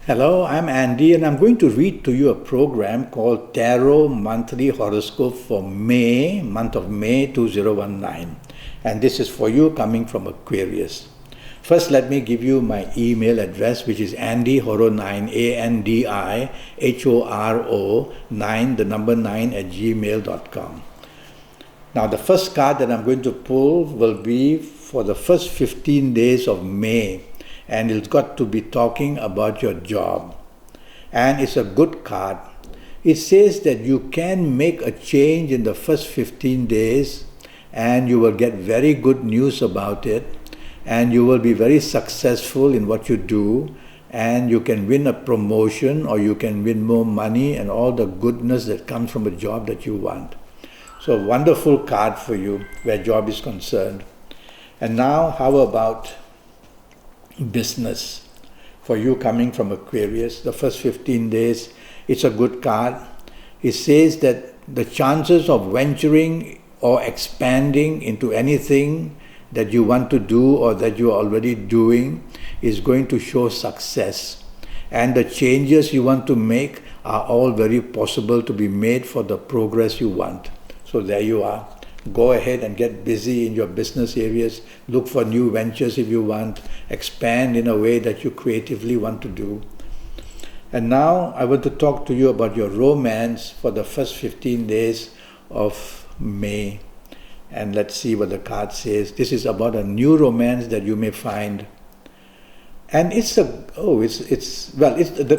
Hello, I'm Andy and I'm going to read to you a program called Tarot Monthly Horoscope for May, month of May 2019. And this is for you coming from Aquarius. First, let me give you my email address, which is andyhoro9, ANDIHORO 9, the number 9 at gmail.com. Now, the first card that I'm going to pull will be for the first 15 days of May. And it's got to be talking about your job. And it's a good card. It says that you can make a change in the first 15 days and you will get very good news about it and you will be very successful in what you do and you can win a promotion or you can win more money and all the goodness that comes from a job that you want. So a wonderful card for you where job is concerned. And now how about business for you coming from Aquarius? The first 15 days, it's a good card. It says that the chances of venturing or expanding into anything that you want to do or that you are already doing is going to show success. And the changes you want to make are all very possible to be made for the progress you want. So there you are. Go ahead and get busy in your business areas. Look for new ventures if you want. Expand in a way that you creatively want to do. And now I want to talk to you about your romance for the first 15 days of May. And let's see what the card says. This is about a new romance that you may find. And the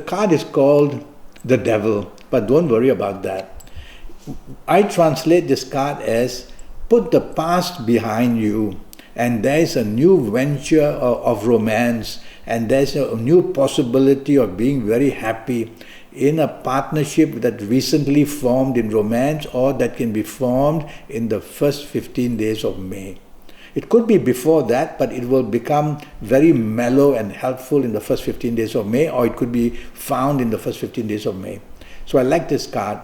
card is called the Devil, but don't worry about that. I translate this card as put the past behind you and there's a new venture of romance and there's a new possibility of being very happy in a partnership that recently formed in romance or that can be formed in the first 15 days of May. It could be before that, but it will become very mellow and helpful in the first 15 days of May, or it could be found in the first 15 days of May. So I like this card.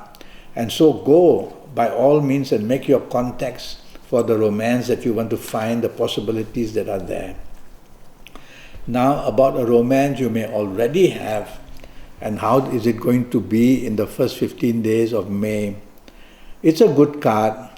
And so go by all means and make your contacts for the romance that you want to find, the possibilities that are there. Now about a romance you may already have and how is it going to be in the first 15 days of May. It's a good card.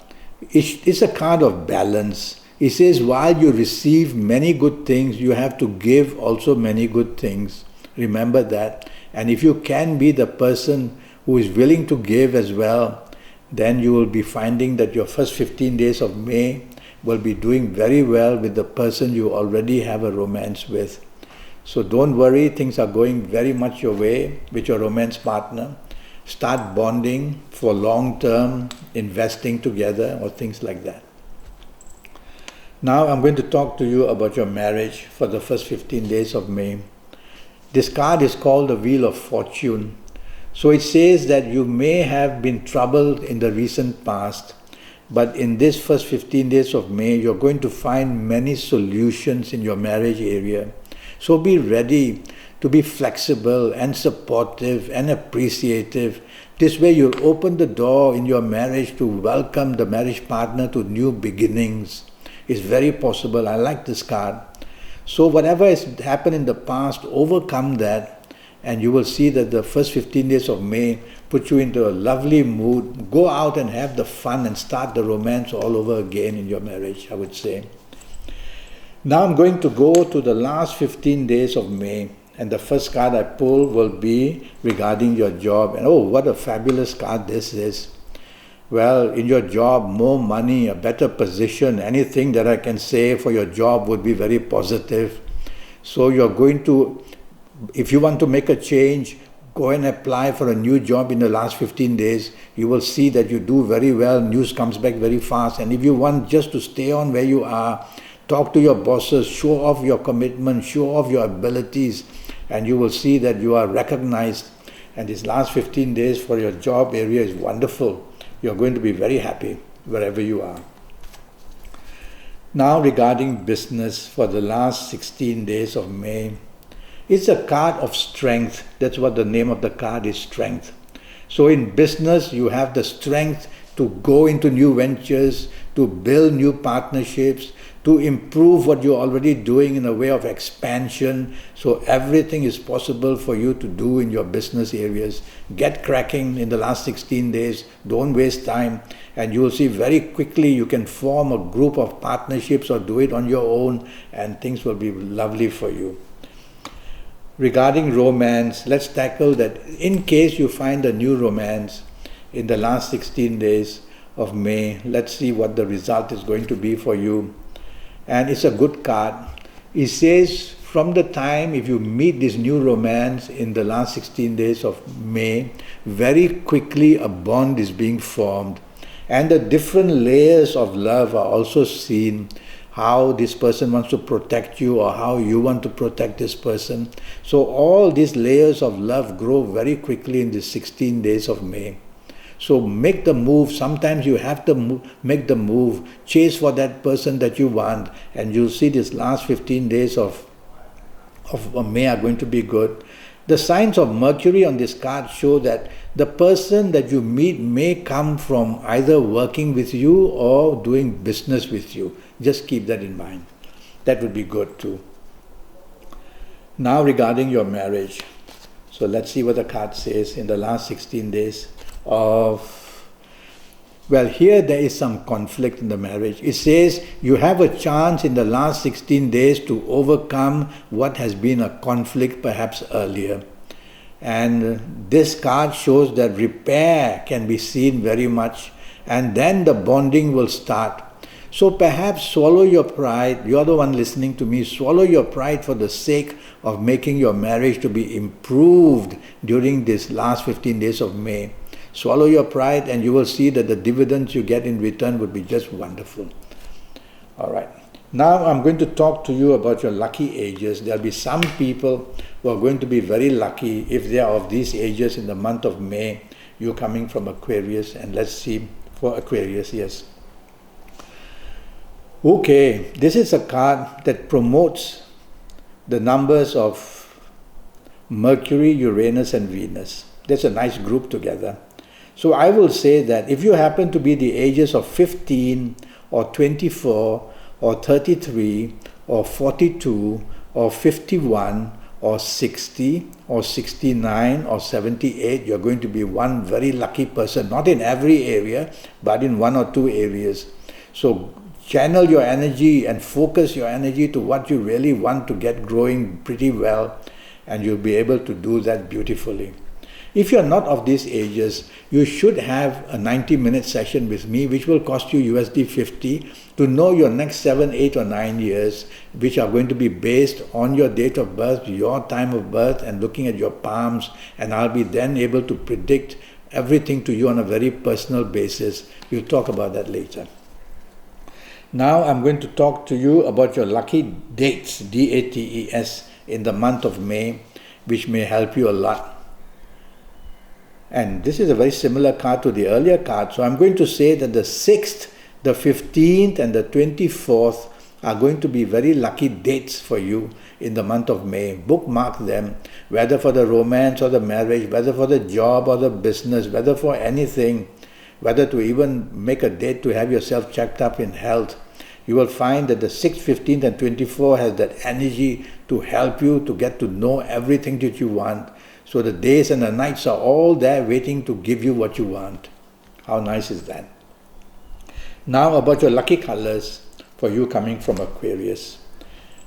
It's a card of balance. It says while you receive many good things, you have to give also many good things. Remember that. And if you can be the person who is willing to give as well, then you will be finding that your first 15 days of May will be doing very well with the person you already have a romance with. So don't worry, things are going very much your way with your romance partner. Start bonding for long-term investing together or things like that. Now I'm going to talk to you about your marriage for the first 15 days of May. This card is called the Wheel of Fortune. So it says that you may have been troubled in the recent past, but in this first 15 days of May, you're going to find many solutions in your marriage area. So be ready to be flexible and supportive and appreciative. This way you'll open the door in your marriage to welcome the marriage partner to new beginnings. It's very possible. I like this card. So whatever has happened in the past, overcome that. And you will see that the first 15 days of May put you into a lovely mood. Go out and have the fun and start the romance all over again in your marriage, I would say. Now I'm going to go to the last 15 days of May. And the first card I pull will be regarding your job. And oh, what a fabulous card this is. Well, in your job, more money, a better position, anything that I can say for your job would be very positive. So you're going to, if you want to make a change, go and apply for a new job in the last 15 days. You will see that you do very well. News comes back very fast. And if you want just to stay on where you are, talk to your bosses, show off your commitment, show off your abilities, and you will see that you are recognized. And these last 15 days for your job area is wonderful. You're going to be very happy wherever you are. Now regarding business for the last 16 days of May, it's a card of strength. That's what the name of the card is, strength. So in business, you have the strength to go into new ventures, to build new partnerships, to improve what you're already doing in a way of expansion. So everything is possible for you to do in your business areas. Get cracking in the last 16 days. Don't waste time. And you will see very quickly you can form a group of partnerships or do it on your own, and things will be lovely for you. Regarding romance, let's tackle that. In case you find a new romance in the last 16 days of May, let's see what the result is going to be for you. And it's a good card. It says from the time if you meet this new romance in the last 16 days of May, very quickly a bond is being formed. And the different layers of love are also seen. How this person wants to protect you or how you want to protect this person. So all these layers of love grow very quickly in these 16 days of May. So make the move. Sometimes you have to make the move. Chase for that person that you want, and you'll see these last 15 days of May are going to be good. The signs of Mercury on this card show that the person that you meet may come from either working with you or doing business with you. Just keep that in mind. That would be good too. Now regarding your marriage. So let's see what the card says in the last 16 days of... Well, here there is some conflict in the marriage. It says you have a chance in the last 16 days to overcome what has been a conflict perhaps earlier. And this card shows that repair can be seen very much, and then the bonding will start. So perhaps swallow your pride. You're the one listening to me. Swallow your pride for the sake of making your marriage to be improved during this last 15 days of May. Swallow your pride and you will see that the dividends you get in return would be just wonderful. All right. Now I'm going to talk to you about your lucky ages. There'll be some people who are going to be very lucky if they are of these ages in the month of May. You're coming from Aquarius, and let's see for Aquarius, yes. Okay, this is a card that promotes the numbers of Mercury, Uranus and Venus. That's a nice group together. So I will say that if you happen to be the ages of 15 or 24 or 33 or 42 or 51 or 60 or 69 or 78, you're going to be one very lucky person, not in every area, but in one or two areas. So channel your energy and focus your energy to what you really want to get growing pretty well, and you'll be able to do that beautifully. If you're not of these ages, you should have a 90-minute session with me, which will cost you USD 50 to know your next 7, 8 or 9 years, which are going to be based on your date of birth, your time of birth, and looking at your palms, and I'll be then able to predict everything to you on a very personal basis. We'll talk about that later. Now I'm going to talk to you about your lucky dates, DATES, in the month of May, which may help you a lot. And this is a very similar card to the earlier card. So I'm going to say that the 6th, the 15th and the 24th are going to be very lucky dates for you in the month of May. Bookmark them, whether for the romance or the marriage, whether for the job or the business, whether for anything, whether to even make a date to have yourself checked up in health. You will find that the 6th, 15th and 24th has that energy to help you to get to know everything that you want. So the days and the nights are all there waiting to give you what you want. How nice is that? Now about your lucky colors for you coming from Aquarius.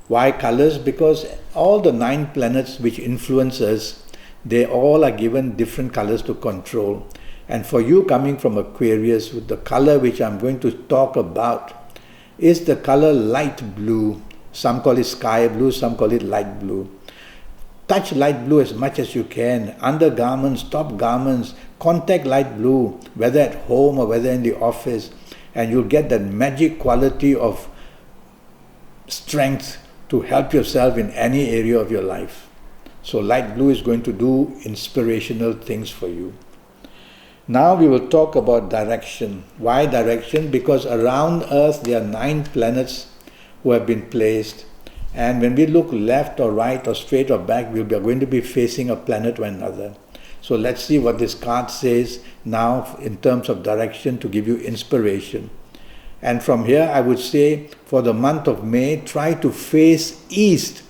Why colors? Because all the 9 planets which influence us, they all are given different colors to control. And for you coming from Aquarius, with the color which I'm going to talk about is the color light blue. Some call it sky blue, some call it light blue. Touch light blue as much as you can. Undergarments, top garments, contact light blue, whether at home or whether in the office, and you'll get that magic quality of strength to help yourself in any area of your life. So light blue is going to do inspirational things for you. Now we will talk about direction. Why direction? Because around Earth there are 9 planets who have been placed. And when we look left or right or straight or back, we are going to be facing a planet or another. So let's see what this card says now in terms of direction to give you inspiration. And from here, I would say for the month of May, try to face east,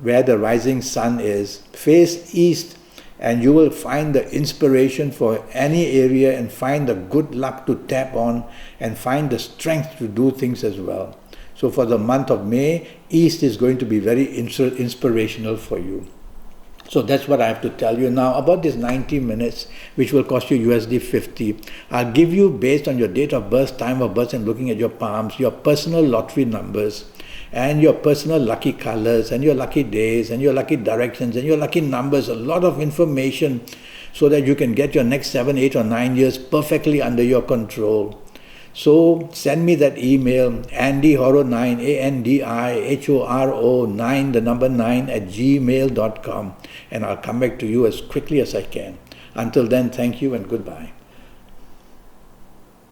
where the rising sun is. Face east, and you will find the inspiration for any area and find the good luck to tap on and find the strength to do things as well. So for the month of May, east is going to be very inspirational for you. So that's what I have to tell you now about this 90 minutes, which will cost you USD 50. I'll give you, based on your date of birth, time of birth, and looking at your palms, your personal lottery numbers, and your personal lucky colors, and your lucky days, and your lucky directions, and your lucky numbers, a lot of information so that you can get your next 7, 8, or 9 years perfectly under your control. So send me that email, andyhoro9, ANDIHORO9, the number 9 at gmail.com, and I'll come back to you as quickly as I can. Until then, thank you and goodbye.